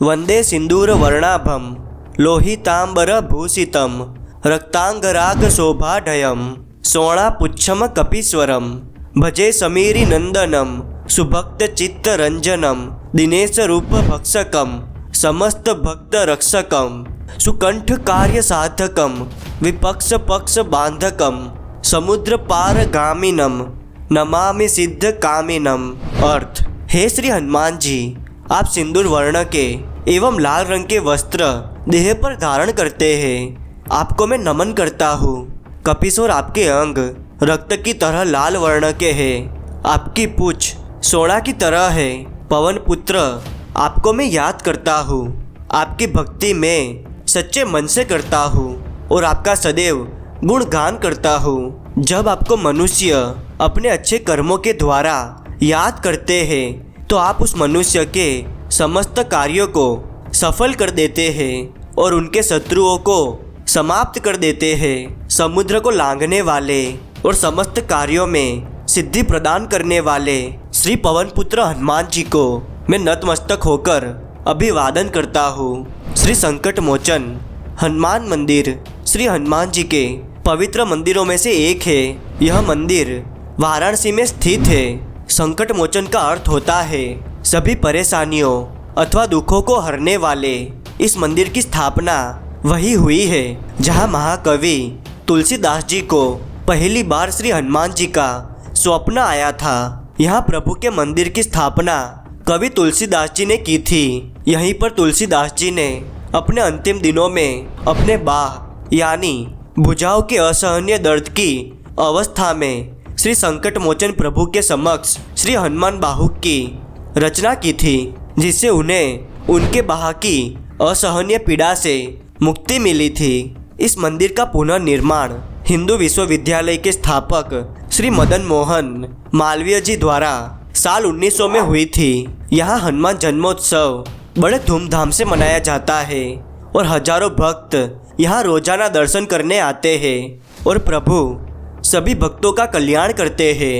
वंदे सिंदूरवर्णाभं लोहितांबरभूषितं रक्तांगरागशोभाढ्यं सोणापुच्छम कपीश्वरं भजे समीरिनंदनं सुभक्तचित्तरंजनं दिनेशरूपभक्षकं समस्तभक्तरक्षकं सुकंठकार्यसाधकं विपक्षपक्षबांधकं समुद्रपारगामिनं नमामि सिद्धकामिनं। अर्थ: हे श्री हनुमान जी, आप सिंदूर वर्ण के एवं लाल रंग के वस्त्र देह पर धारण करते हैं। आपको मैं नमन करता हूँ। कपीश्वर आपके अंग रक्त की तरह लाल वर्ण के हैं। आपकी पूंछ सोना की तरह है। पवन पुत्र, आपको मैं याद करता हूँ। आपकी भक्ति में सच्चे मन से करता हूँ और आपका सदैव गुणगान करता हूँ। जब आपको मनुष्य अपने अच्छे कर्मों के द्वारा याद करते हैं तो आप उस मनुष्य के समस्त कार्यों को सफल कर देते हैं और उनके शत्रुओं को समाप्त कर देते हैं। समुद्र को लांघने वाले और समस्त कार्यों में सिद्धि प्रदान करने वाले श्री पवन पुत्र हनुमान जी को मैं नतमस्तक होकर अभिवादन करता हूँ। श्री संकट मोचन हनुमान मंदिर श्री हनुमान जी के पवित्र मंदिरों में से एक है। यह मंदिर वाराणसी में स्थित है। संकट मोचन का अर्थ होता है सभी परेशानियों अथवा दुखों को हरने वाले। इस मंदिर की स्थापना वही हुई है जहाँ महाकवि तुलसीदास जी को पहली बार श्री हनुमान जी का स्वप्न आया था। यहाँ प्रभु के मंदिर की स्थापना कवि तुलसीदास जी ने की थी। यहीं पर तुलसीदास जी ने अपने अंतिम दिनों में अपने बाह यानी भुजाओं के असहनीय दर्द की अवस्था में श्री संकट मोचन प्रभु के समक्ष श्री हनुमान बाहु की रचना की थी, जिससे उन्हें उनके बाह की असहनीय पीड़ा से मुक्ति मिली थी। इस मंदिर का पुनर्निर्माण हिंदू विश्वविद्यालय के स्थापक श्री मदन मोहन मालवीय जी द्वारा साल 1900 में हुई थी। यहाँ हनुमान जन्मोत्सव बड़े धूमधाम से मनाया जाता है और हजारों भक्त यहाँ रोजाना दर्शन करने आते हैं और प्रभु सभी भक्तों का कल्याण करते हैं।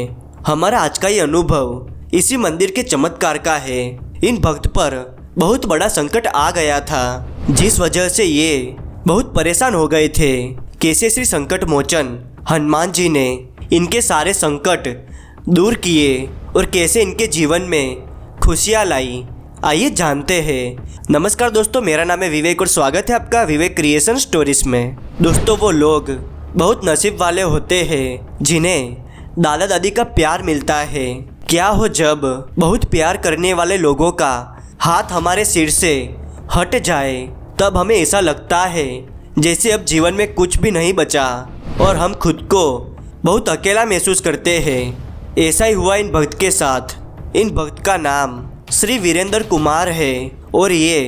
हमारा आज का ये अनुभव इसी मंदिर के चमत्कार का है। इन भक्त पर बहुत बड़ा संकट आ गया था, जिस वजह से ये बहुत परेशान हो गए थे। कैसे श्री संकट मोचन हनुमान जी ने इनके सारे संकट दूर किए और कैसे इनके जीवन में खुशियाँ लाई, आइए जानते हैं। नमस्कार दोस्तों, मेरा नाम है विवेक और स्वागत है आपका विवेक क्रिएशन स्टोरीज में। दोस्तों, वो लोग बहुत नसीब वाले होते हैं जिन्हें दादा दादी का प्यार मिलता है। क्या हो जब बहुत प्यार करने वाले लोगों का हाथ हमारे सिर से हट जाए, तब हमें ऐसा लगता है जैसे अब जीवन में कुछ भी नहीं बचा और हम खुद को बहुत अकेला महसूस करते हैं। ऐसा ही हुआ इन भक्त के साथ। इन भक्त का नाम श्री वीरेंद्र कुमार है और ये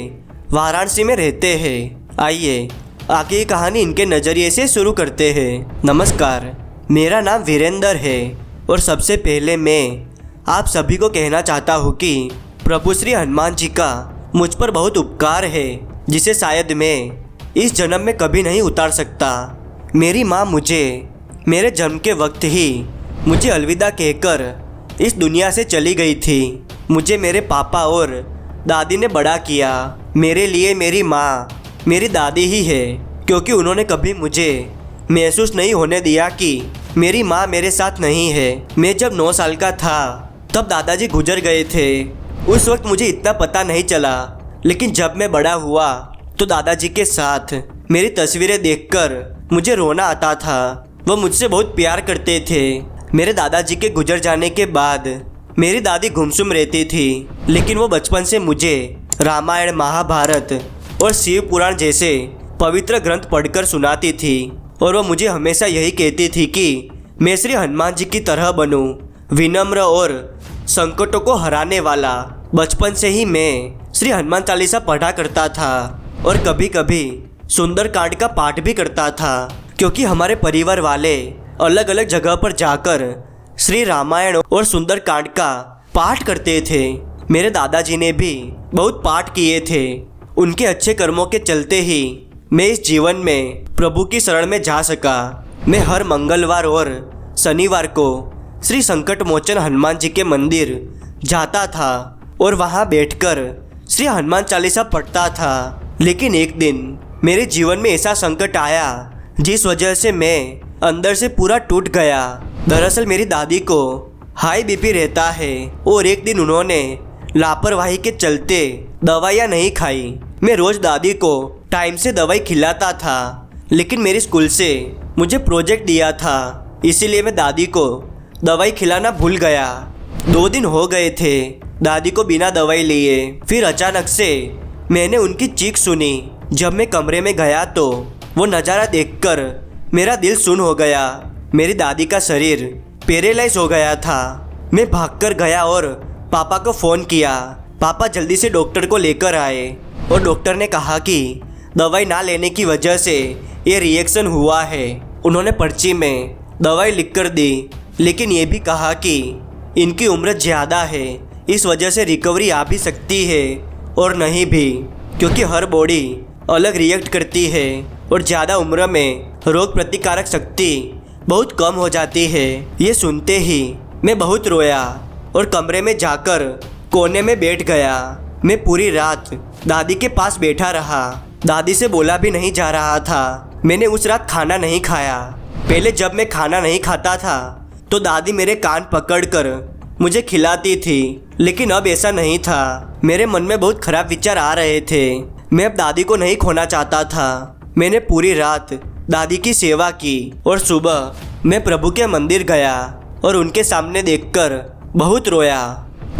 वाराणसी में रहते हैं। आइए आगे की कहानी इनके नज़रिए से शुरू करते हैं। नमस्कार, मेरा नाम वीरेंद्र है और सबसे पहले मैं आप सभी को कहना चाहता हूँ कि प्रभु श्री हनुमान जी का मुझ पर बहुत उपकार है, जिसे शायद मैं इस जन्म में कभी नहीं उतार सकता। मेरी माँ मुझे मेरे जन्म के वक्त ही मुझे अलविदा कहकर इस दुनिया से चली गई थी। मुझे मेरे पापा और दादी ने बड़ा किया। मेरे लिए मेरी माँ मेरी दादी ही है, क्योंकि उन्होंने कभी मुझे महसूस नहीं होने दिया कि मेरी माँ मेरे साथ नहीं है। मैं जब 9 साल का था तब दादाजी गुजर गए थे। उस वक्त मुझे इतना पता नहीं चला, लेकिन जब मैं बड़ा हुआ तो दादाजी के साथ मेरी तस्वीरें देखकर मुझे रोना आता था। वह मुझसे बहुत प्यार करते थे। मेरे दादाजी के गुजर जाने के बाद मेरी दादी गुमसुम रहती थी, लेकिन वो बचपन से मुझे रामायण, महाभारत और शिव पुराण जैसे पवित्र ग्रंथ पढ़कर सुनाती थी और वह मुझे हमेशा यही कहती थी कि मैं श्री हनुमान जी की तरह बनूं, विनम्र और संकटों को हराने वाला। बचपन से ही मैं श्री हनुमान चालीसा पढ़ा करता था और कभी कभी सुंदरकांड का पाठ भी करता था, क्योंकि हमारे परिवार वाले अलग अलग जगह पर जाकर श्री रामायण और सुंदरकांड का पाठ करते थे। मेरे दादाजी ने भी बहुत पाठ किए थे। उनके अच्छे कर्मों के चलते ही मैं इस जीवन में प्रभु की शरण में जा सका। मैं हर मंगलवार और शनिवार को श्री संकट मोचन हनुमान जी के मंदिर जाता था और वहाँ बैठकर श्री हनुमान चालीसा पढ़ता था। लेकिन एक दिन मेरे जीवन में ऐसा संकट आया जिस वजह से मैं अंदर से पूरा टूट गया। दरअसल मेरी दादी को हाई बीपी रहता है और एक दिन उन्होंने लापरवाही के चलते दवाइयाँ नहीं खाई। मैं रोज दादी को टाइम से दवाई खिलाता था, लेकिन मेरे स्कूल से मुझे प्रोजेक्ट दिया था, इसीलिए मैं दादी को दवाई खिलाना भूल गया। 2 दिन हो गए थे दादी को बिना दवाई लिए। फिर अचानक से मैंने उनकी चीख सुनी। जब मैं कमरे में गया तो वो नज़ारा देखकर मेरा दिल सुन्न हो गया। मेरी दादी का शरीर पैरालाइज हो गया था। मैं भागकर गया और पापा को फ़ोन किया। पापा जल्दी से डॉक्टर को लेकर आए और डॉक्टर ने कहा कि दवाई ना लेने की वजह से ये रिएक्शन हुआ है। उन्होंने पर्ची में दवाई लिखकर दी, लेकिन ये भी कहा कि इनकी उम्र ज़्यादा है, इस वजह से रिकवरी आ भी सकती है और नहीं भी, क्योंकि हर बॉडी अलग रिएक्ट करती है और ज़्यादा उम्र में रोग प्रतिकारक शक्ति बहुत कम हो जाती है। ये सुनते ही मैं बहुत रोया और कमरे में जाकर कोने में बैठ गया। मैं पूरी रात दादी के पास बैठा रहा। दादी से बोला भी नहीं जा रहा था। मैंने उस रात खाना नहीं खाया। पहले जब मैं खाना नहीं खाता था तो दादी मेरे कान पकड़कर मुझे खिलाती थी, लेकिन अब ऐसा नहीं था। मेरे मन में बहुत खराब विचार आ रहे थे। मैं अब दादी को नहीं खोना चाहता था। मैंने पूरी रात दादी की सेवा की और सुबह मैं प्रभु के मंदिर गया और उनके सामने देखकर बहुत रोया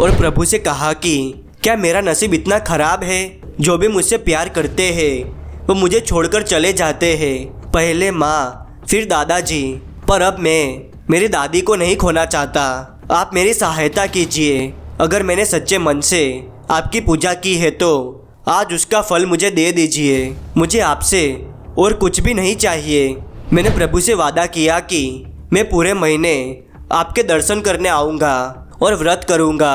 और प्रभु से कहा कि क्या मेरा नसीब इतना खराब है, जो भी मुझसे प्यार करते हैं वो मुझे छोड़कर चले जाते हैं। पहले माँ, फिर दादाजी, पर अब मैं मेरी दादी को नहीं खोना चाहता। आप मेरी सहायता कीजिए। अगर मैंने सच्चे मन से आपकी पूजा की है तो आज उसका फल मुझे दे दीजिए। मुझे आपसे और कुछ भी नहीं चाहिए। मैंने प्रभु से वादा किया कि मैं पूरे महीने आपके दर्शन करने आऊँगा और व्रत करूँगा।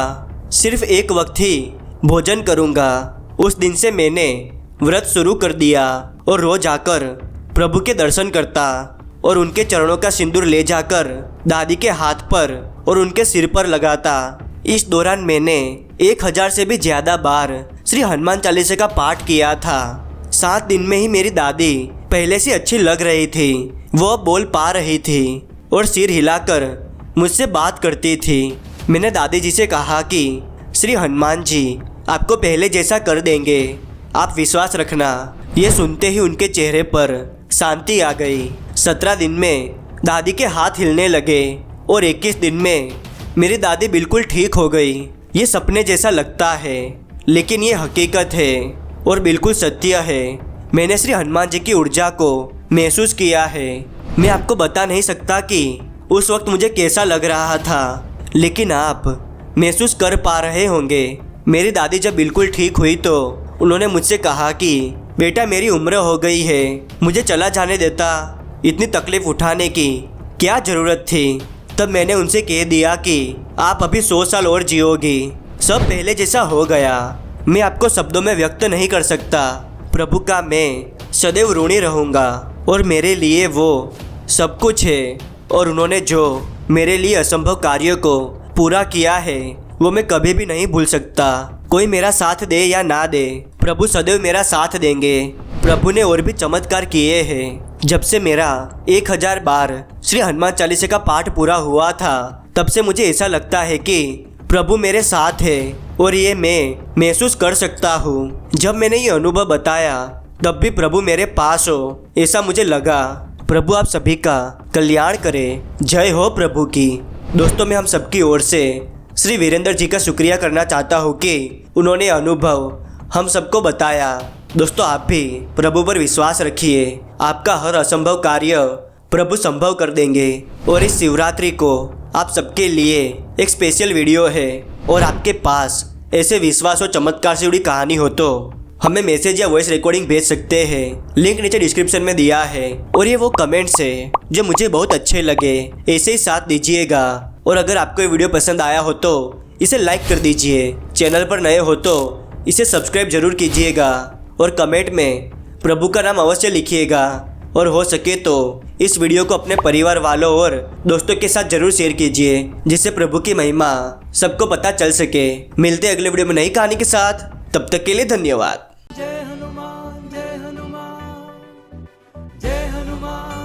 सिर्फ एक वक्त ही भोजन करूँगा। उस दिन से मैंने व्रत शुरू कर दिया और रोज आकर प्रभु के दर्शन करता और उनके चरणों का सिंदूर ले जाकर दादी के हाथ पर और उनके सिर पर लगाता। इस दौरान मैंने 1000 से भी ज़्यादा बार श्री हनुमान चालीसा का पाठ किया था। 7 दिन में ही मेरी दादी पहले से अच्छी लग रही थी। वो बोल पा रही थी और सिर हिलाकर मुझसे बात करती थी। मैंने दादी जी से कहा कि श्री हनुमान जी आपको पहले जैसा कर देंगे, आप विश्वास रखना। ये सुनते ही उनके चेहरे पर शांति आ गई। 17 दिन में दादी के हाथ हिलने लगे और 21 दिन में मेरी दादी बिल्कुल ठीक हो गई। ये सपने जैसा लगता है, लेकिन ये हकीकत है और बिल्कुल सत्य है। मैंने श्री हनुमान जी की ऊर्जा को महसूस किया है। मैं आपको बता नहीं सकता कि उस वक्त मुझे कैसा लग रहा था, लेकिन आप महसूस कर पा रहे होंगे। मेरी दादी जब बिल्कुल ठीक हुई तो उन्होंने मुझसे कहा कि बेटा मेरी उम्र हो गई है, मुझे चला जाने देता। इतनी तकलीफ उठाने की क्या ज़रूरत थी। तब मैंने उनसे कह दिया कि आप अभी 100 साल और जियोगी। सब पहले जैसा हो गया। मैं आपको शब्दों में व्यक्त नहीं कर सकता। प्रभु का मैं सदैव ऋणी रहूँगा और मेरे लिए वो सब कुछ है और उन्होंने जो मेरे लिए असंभव कार्यों को पूरा किया है वो मैं कभी भी नहीं भूल सकता। कोई मेरा साथ दे या ना दे, प्रभु सदैव मेरा साथ देंगे। प्रभु ने और भी चमत्कार किए हैं। जब से मेरा 1000 बार श्री हनुमान चालीसा का पाठ पूरा हुआ था, तब से मुझे ऐसा लगता है कि प्रभु मेरे साथ है और ये मैं महसूस कर सकता हूँ। जब मैंने ये अनुभव बताया तब भी प्रभु मेरे पास हो, ऐसा मुझे लगा। प्रभु आप सभी का कल्याण करे। जय हो प्रभु की। दोस्तों, मैं हम सबकी ओर से श्री वीरेंद्र जी का शुक्रिया करना चाहता हूँ कि उन्होंने अनुभव हम सबको बताया। दोस्तों, आप भी प्रभु पर विश्वास रखिए। आपका हर असंभव कार्य प्रभु संभव कर देंगे। और इस शिवरात्रि को आप सबके लिए एक स्पेशल वीडियो है और आपके पास ऐसे विश्वास और चमत्कार से जुड़ी कहानी हो तो हमें मैसेज या वॉइस रिकॉर्डिंग भेज सकते हैं। लिंक नीचे डिस्क्रिप्शन में दिया है। और ये वो कमेंट्स है जो मुझे बहुत अच्छे लगे, ऐसे ही साथ दीजिएगा। और अगर आपको ये वीडियो पसंद आया हो तो इसे लाइक कर दीजिए। चैनल पर नए हो तो इसे सब्सक्राइब जरूर कीजिएगा और कमेंट में प्रभु का नाम अवश्य लिखिएगा। और हो सके तो इस वीडियो को अपने परिवार वालों और दोस्तों के साथ जरूर शेयर कीजिए, जिससे प्रभु की महिमा सबको पता चल सके। मिलते हैं अगले वीडियो में नई कहानी के साथ। तब तक के लिए धन्यवाद। जय हनुमान जय हनुमान जय हनुमान।